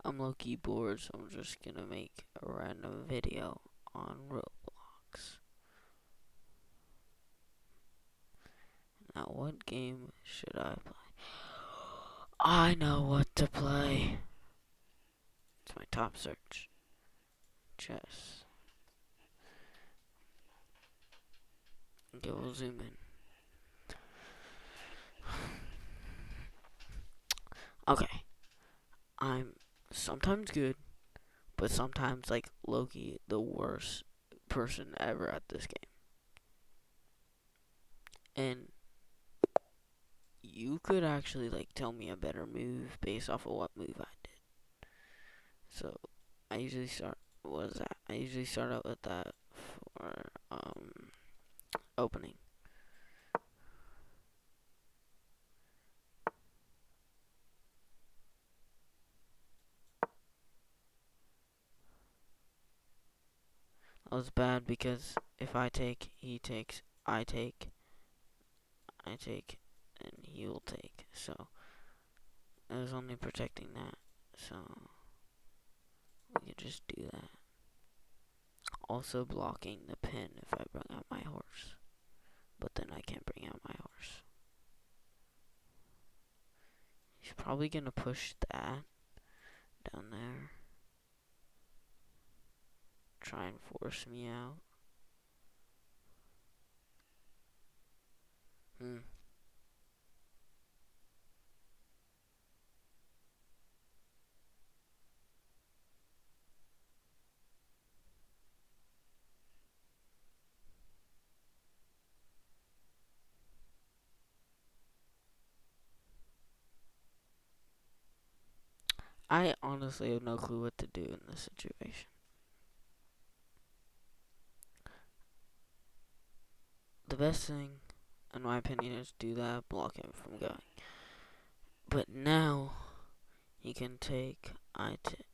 I'm low-key bored, so I'm just gonna make a random video on Roblox. Now, what game should I play? I know what to play. It's my top search. Chess. Okay, we'll zoom in. Okay, I'm sometimes good, but sometimes like Loki, the worst person ever at this game. And you could actually like tell me a better move based off of what move I did. So I usually start. What is that? I usually start out with that for opening. That was bad because if I take, he takes, I take, and he will take. So I was only protecting that. So we could just do that. Also blocking the pin if I bring out my horse. But then I can't bring out my horse. He's probably gonna push that down there. Try and force me out. I honestly have no clue what to do in this situation. The best thing, in my opinion, is do that, block him from going. But now, he can take,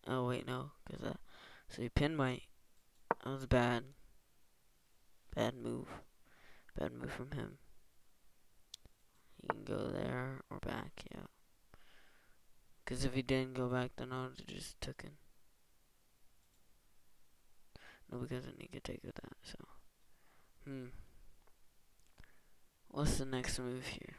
oh wait, no, because that, so he pinned my, that was bad. Bad move from him. He can go there or back, yeah. Because if he didn't go back, then I would have just took him. No, because then he could take with that, so. What's the next move here?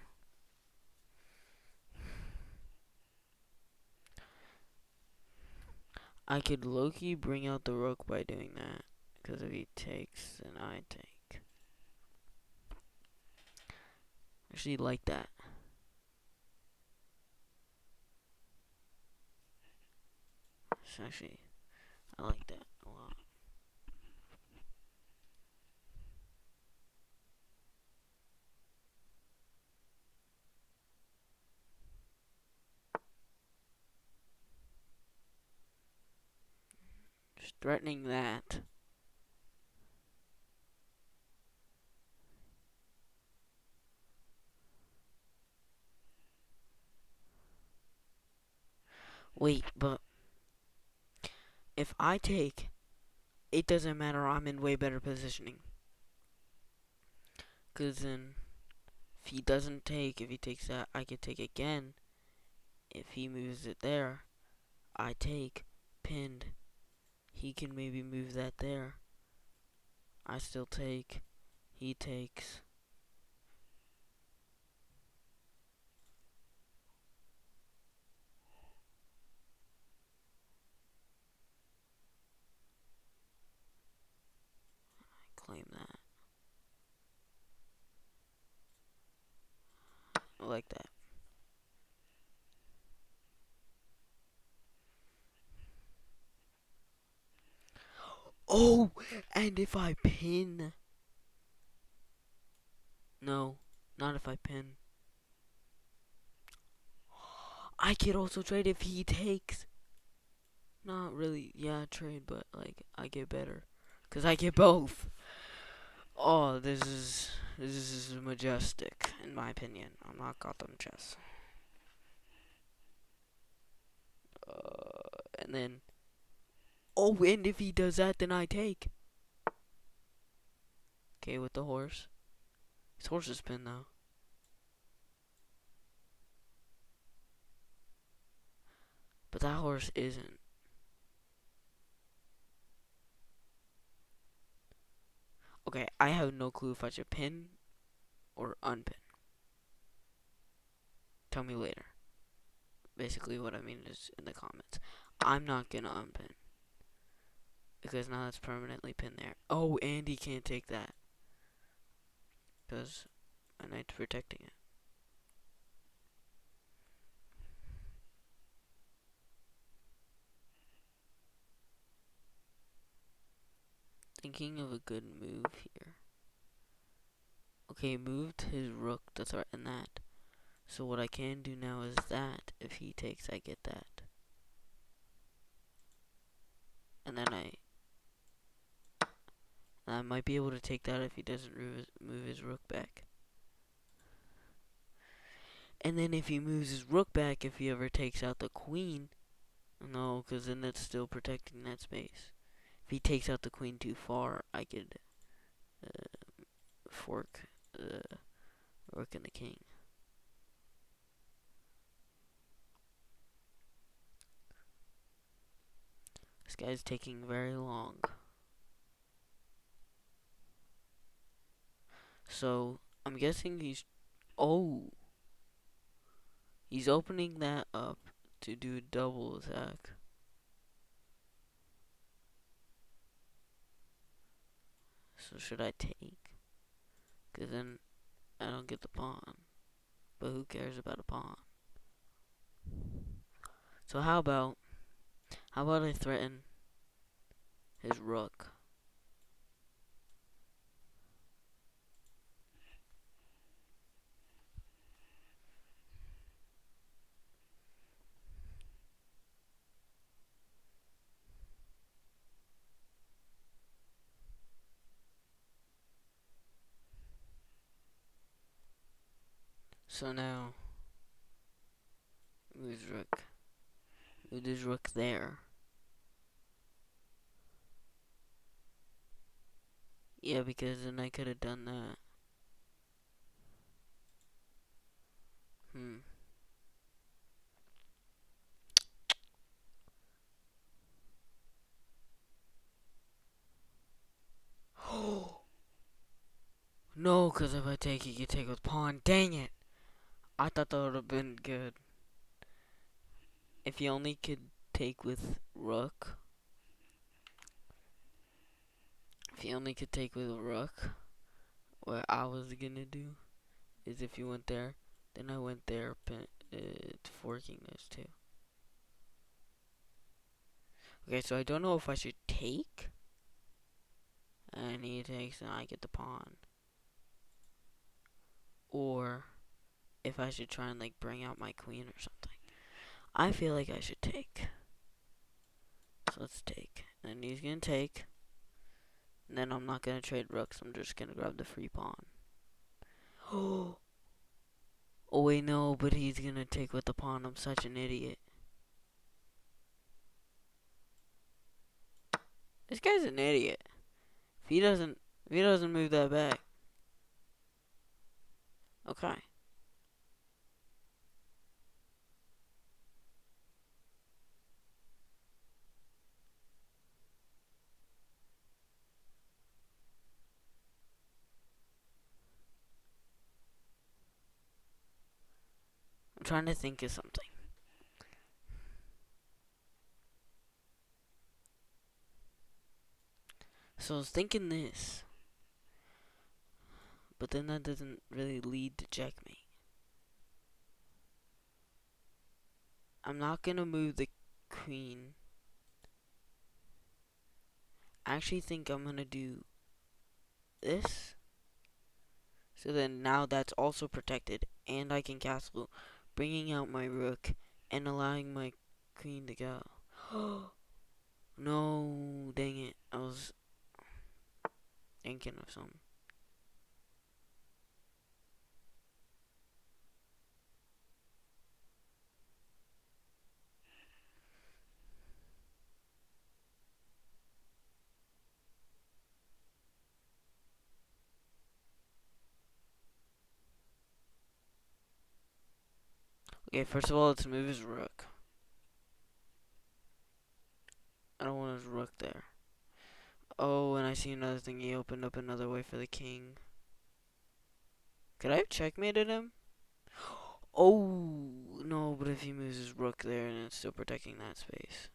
I could low-key bring out the rook by doing that. Because if he takes, then I take. Actually, like that. So actually, I like that a lot. Just threatening that. Wait, but if I take, it doesn't matter. I'm in way better positioning. Because then, if he doesn't take, if he takes that, I could take again. If he moves it there, I take, pinned. He can maybe move that there. I still take. He takes. Claim that. I like that. Oh, and if I pin. No, not if I pin. I could also trade if he takes. Not really, yeah, trade, but like I get better, cause I get both. Oh, this is majestic in my opinion. I'm not Gotham chess. And then, oh, and if he does that, then I take. Okay, with the horse. His horse is pinned though. But that horse isn't. Okay, I have no clue if I should pin or unpin. Tell me later. Basically, what I mean is in the comments. I'm not gonna unpin because now it's permanently pinned there. Oh, Andy can't take that because my knight's protecting it. Thinking of a good move here. Okay, moved his rook to threaten that. So what I can do now is that if he takes, I get that. And then I might be able to take that if he doesn't move his rook back. And then if he moves his rook back, if he ever takes out the queen, no, because then that's still protecting that space. If he takes out the queen too far, I could fork the rook and the king. This guy's taking very long. So, I'm guessing he's... Oh! He's opening that up to do a double attack. So should I take? Because then I don't get the pawn. But who cares about a pawn? So how about I threaten his rook? So now, move his rook. Move his rook there. Yeah, because then I could have done that. No, because if I take, he could take with pawn. Dang it! I thought that would have been good. If he only could take with rook. If he only could take with a rook. What I was gonna do is if you went there, then I went there, forking those two. Okay, so I don't know if I should take. And he takes and I get the pawn. Or if I should try and like bring out my queen or something. I feel like I should take. So let's take. And he's gonna take. And then I'm not gonna trade rooks, I'm just gonna grab the free pawn. Oh wait, no, but he's gonna take with the pawn. I'm such an idiot. This guy's an idiot. If he doesn't move that back. Okay. I'm trying to think of something. So I was thinking this. But then that doesn't really lead to checkmate. I'm not gonna move the queen. I actually think I'm gonna do this. So then now that's also protected. And I can castle, bringing out my rook and allowing my queen to go. No, dang it. I was thinking of something. Okay, first of all, let's move his rook. I don't want his rook there. Oh, and I see another thing. He opened up another way for the king. Could I have checkmated him? Oh, no, but if he moves his rook there and it's still protecting that space.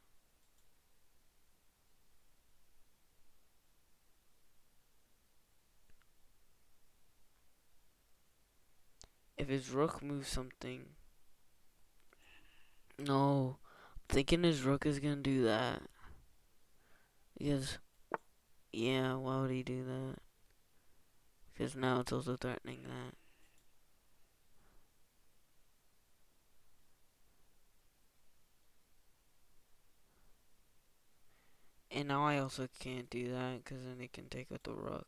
If his rook moves something. No, I'm thinking his rook is gonna do that. Because, yeah, why would he do that? Because now it's also threatening that. And now I also can't do that because then it can take with the rook.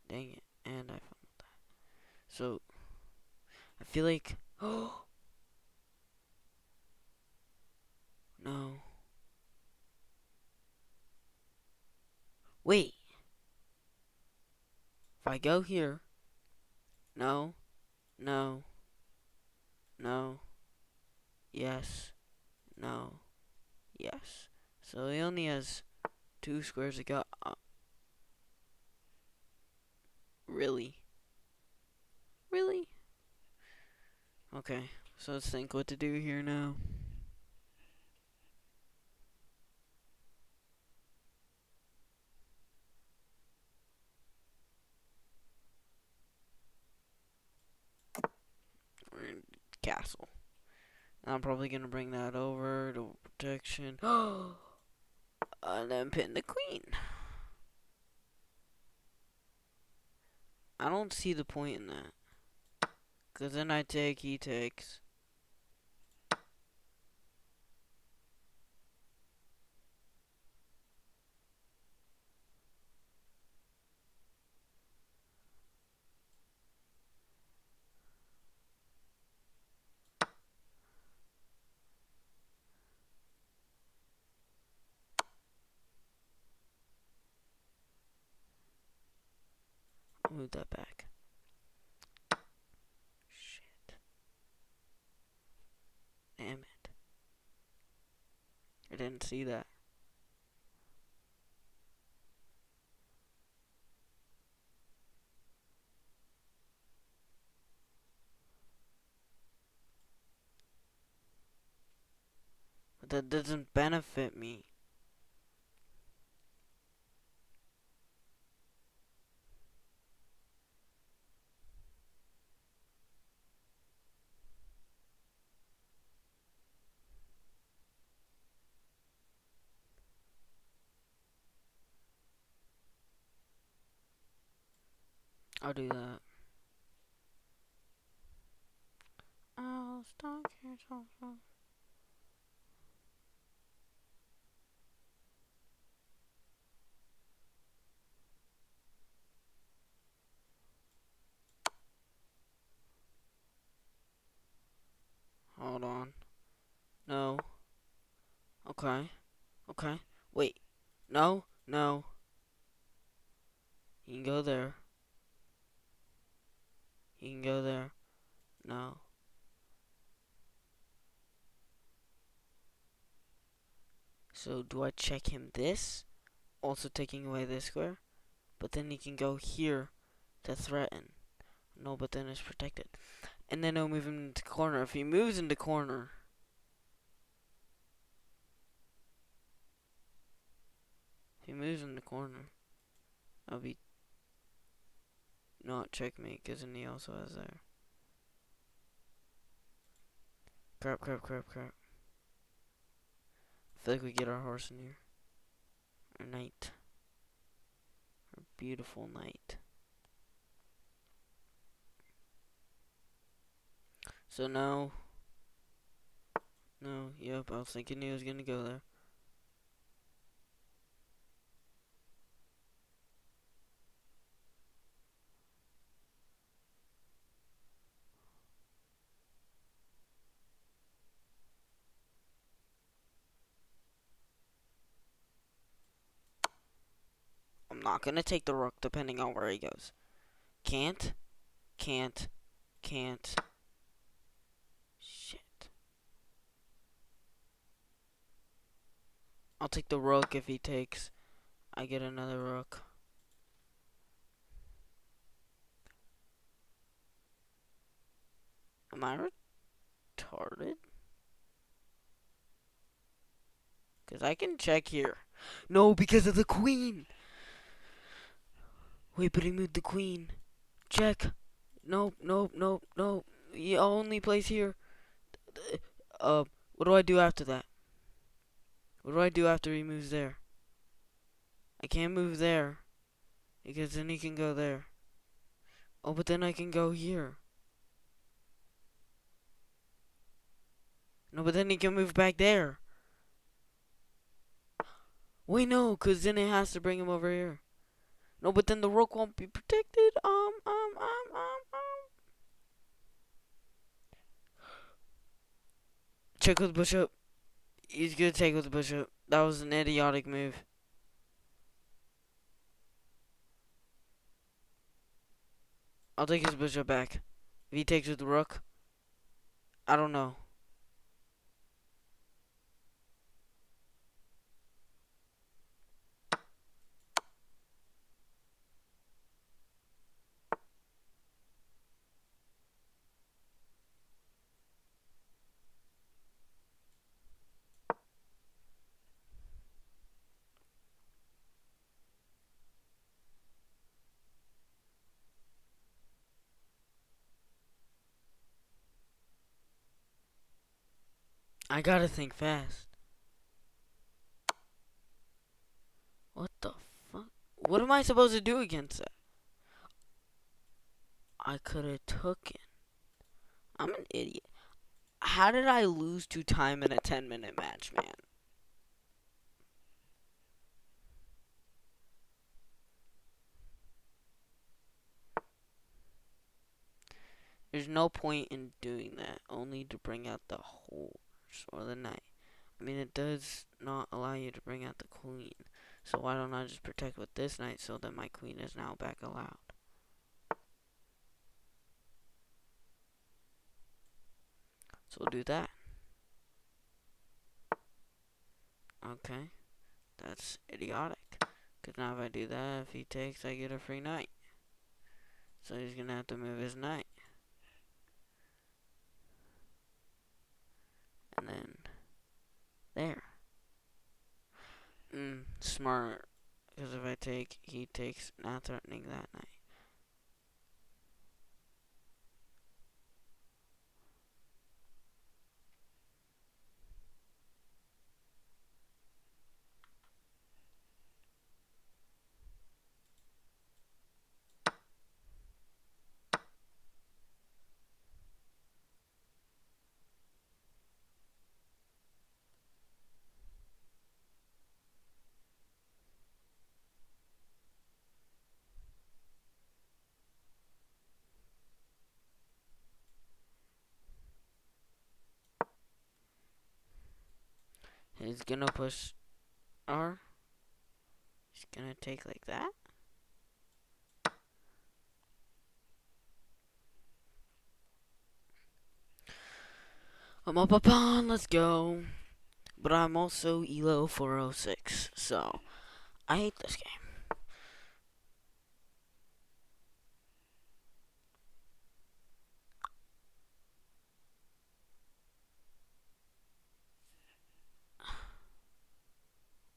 Dang it. And I found that. So, I feel like. Oh! No. Wait. If I go here. No. No. No. Yes. No. Yes. So he only has 2 squares to go. Really? Really? Okay. So let's think what to do here now. We're in castle. I'm probably gonna bring that over to protection. And then pin the queen. I don't see the point in that. Because then I take, he takes. Move that back. Shit. Damn it. I didn't see that. But that doesn't benefit me. I'll do that. I'll stalk your social. Hold on. No. Okay. Okay. Wait. No. No. You can go there. You can go there. No. So do I check him this? Also taking away this square? But then he can go here to threaten. No, but then it's protected. And then he'll move him into corner. If he moves into corner. If he moves in the corner. I'll be not checkmate because then he also has there. Crap, crap, crap, crap. I feel like we get our horse in here. Our knight. Our beautiful knight. So now. No, yep, I was thinking he was gonna go there. I'm not gonna take the rook depending on where he goes. Can't. Can't. Can't. Shit. I'll take the rook if he takes. I get another rook. Am I retarded? Because I can check here. No, because of the queen. Wait, but he moved the queen. Check. Nope, nope, nope, nope. You only place here. What do I do after that? What do I do after he moves there? I can't move there. Because then he can go there. Oh, but then I can go here. No, but then he can move back there. Wait, no, because then it has to bring him over here. No, but then the rook won't be protected. Check with bishop. He's gonna take with the bishop. That was an idiotic move. I'll take his bishop back. If he takes with the rook, I don't know. I gotta think fast. What the fuck? What am I supposed to do against that? I could have took it. I'm an idiot. How did I lose to time in a 10-minute match, man? There's no point in doing that, only to bring out the horse or the knight. I mean, it does not allow you to bring out the queen. So why don't I just protect with this knight so that my queen is now back allowed? So we'll do that. Okay. That's idiotic. Because now if I do that, if he takes, I get a free knight. So he's going to have to move his knight. And then there. Smart. Because if I take, he takes, not threatening that knight. He's going to push R. He's going to take like that. I'm up a pawn, let's go. But I'm also ELO 406, so I hate this game.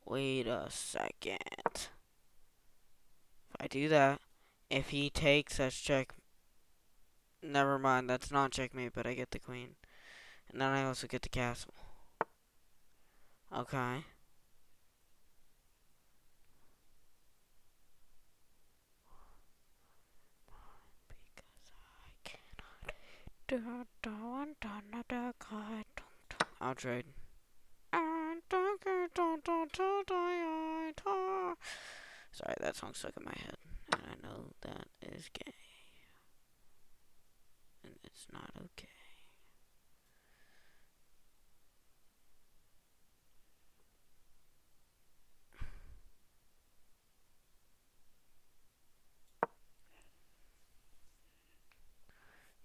Wait a second. If I do that, if he takes, that's check. Never mind, that's not checkmate, but I get the queen. And then I also get the castle. Okay. I'll trade. Sorry, that song stuck in my head. And I know that is gay. And it's not okay.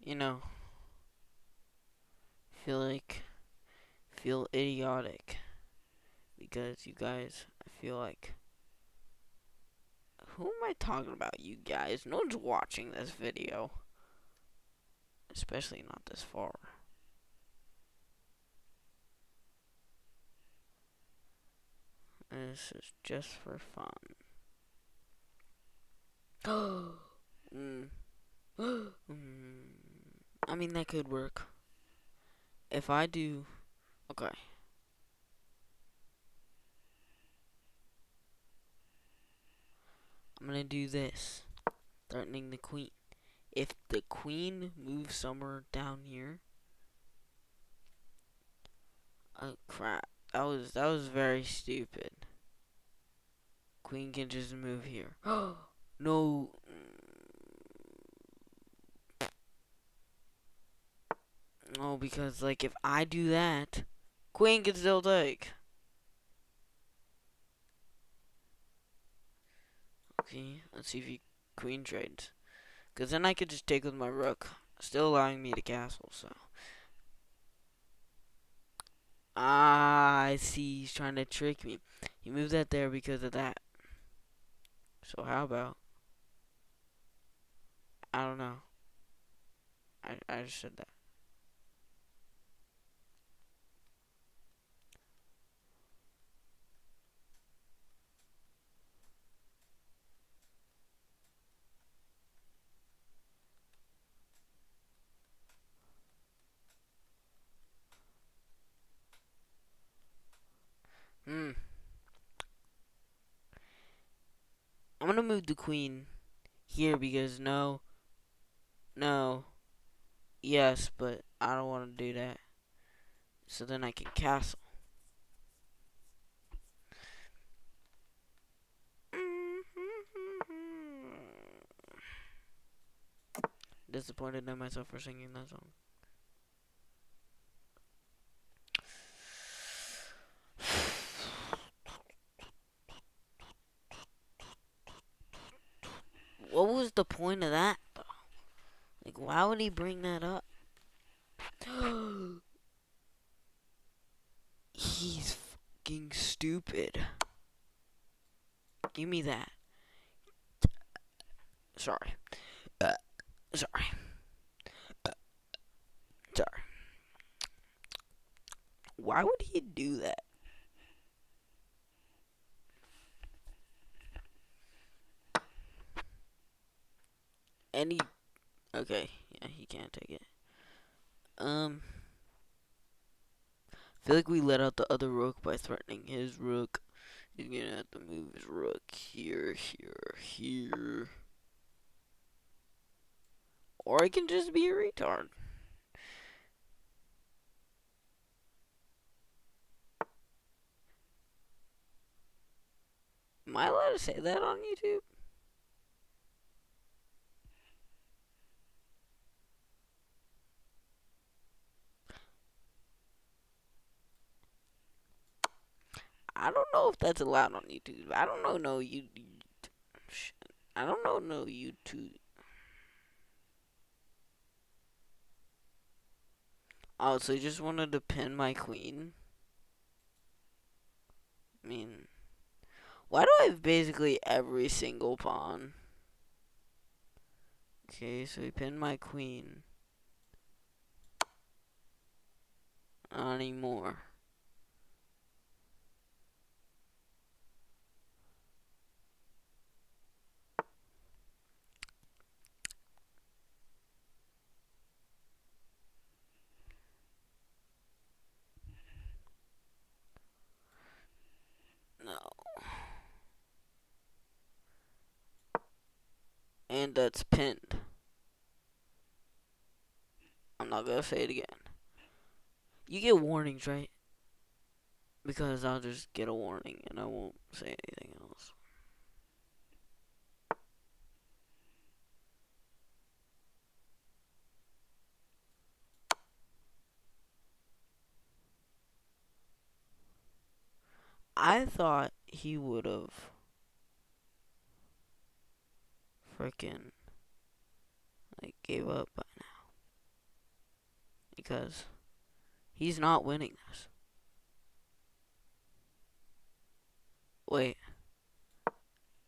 You know, feel idiotic because you guys, I feel like Who am I talking about, you guys? No one's watching this video. Especially not this far. This is just for fun. I mean, that could work. If I do... Okay. I'm gonna do this. Threatening the queen. If the queen moves somewhere down here... Oh, crap. That was very stupid. Queen can just move here. No. No, because, like, if I do that, queen can still take. Okay, let's see if he queen trades. Because then I could just take with my rook. Still allowing me to castle, so. Ah, I see. He's trying to trick me. He moved that there because of that. So how about... I don't know. I just said that. I'm gonna move the queen here because no, yes, but I don't want to do that. So then I can castle. Disappointed in myself for singing that song. What was the point of that, though? Like, why would he bring that up? He's fucking stupid. Give me that. Sorry. Sorry. Sorry. Why would he do that? Any... Okay. Yeah, he can't take it. Feel like we let out the other rook by threatening his rook. He's gonna have to move his rook here, here. Or I can just be a retard. Am I allowed to say that on YouTube? I don't know if that's allowed on YouTube. I don't know no YouTube. I don't know no YouTube. Oh, so you just wanted to pin my queen? I mean, why do I have basically every single pawn? Okay, so he pinned my queen. Not anymore. No. And that's pinned. I'm not gonna say it again. You get warnings, right? Because I'll just get a warning and I won't say anything else. I thought he would have freaking like gave up by now. Because he's not winning this. Wait.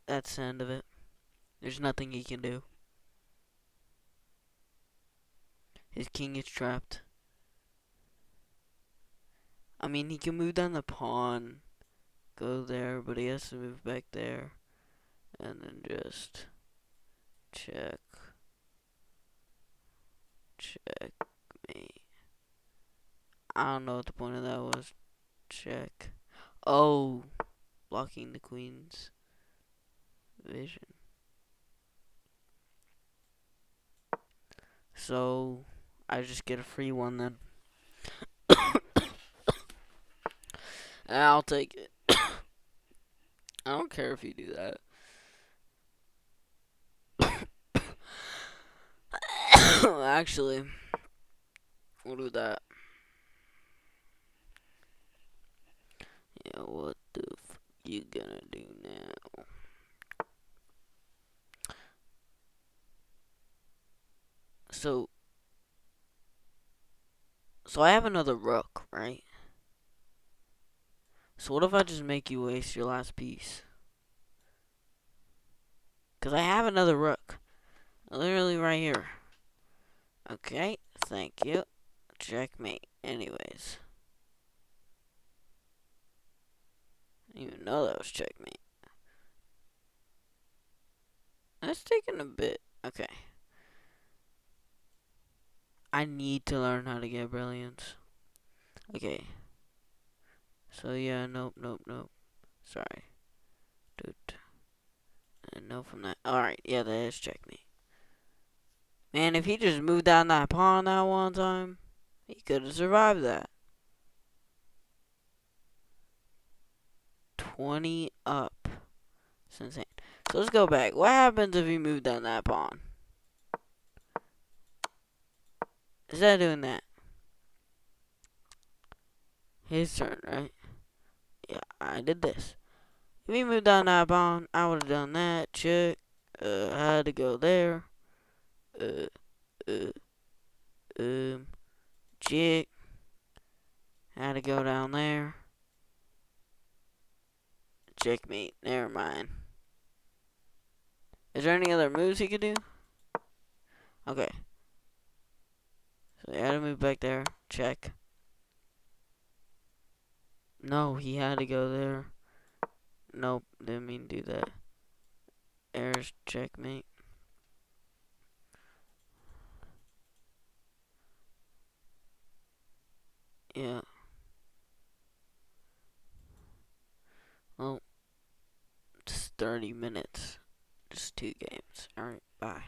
That's the end of it. There's nothing he can do. His king is trapped. I mean, he can move down the pawn, go there, but he has to move back there, and then just check, checkmate. I don't know what the point of that was. Check. Oh, blocking the queen's vision. So, I just get a free one then. And I'll take it. I don't care if you do that. Actually, we'll do that. Yeah, what the f you gonna do now? So I have another rook, right? So what if I just make you waste your last piece? Because I have another rook. Literally right here. Okay, thank you. Checkmate. Anyways. I didn't even know that was checkmate. That's taking a bit. Okay. I need to learn how to get brilliance. Okay. So yeah, nope. Sorry. Dude. No from that. Alright, yeah, that is checkmate. Man, if he just moved down that pawn that one time, he could have survived that. 20 up. It's insane. So let's go back. What happens if he moved down that pawn? Is that doing that? His turn, right? Yeah, I did this. If he moved down that pawn, I would have done that. Check. I had to go there. Uh, uh, check. Had to go down there. Checkmate. Never mind. Is there any other moves he could do? Okay. So he had to move back there. Check. No, he had to go there. Nope, didn't mean to do that. Errors, checkmate. Yeah. Well, just 30 minutes. Just 2 games. Alright, bye.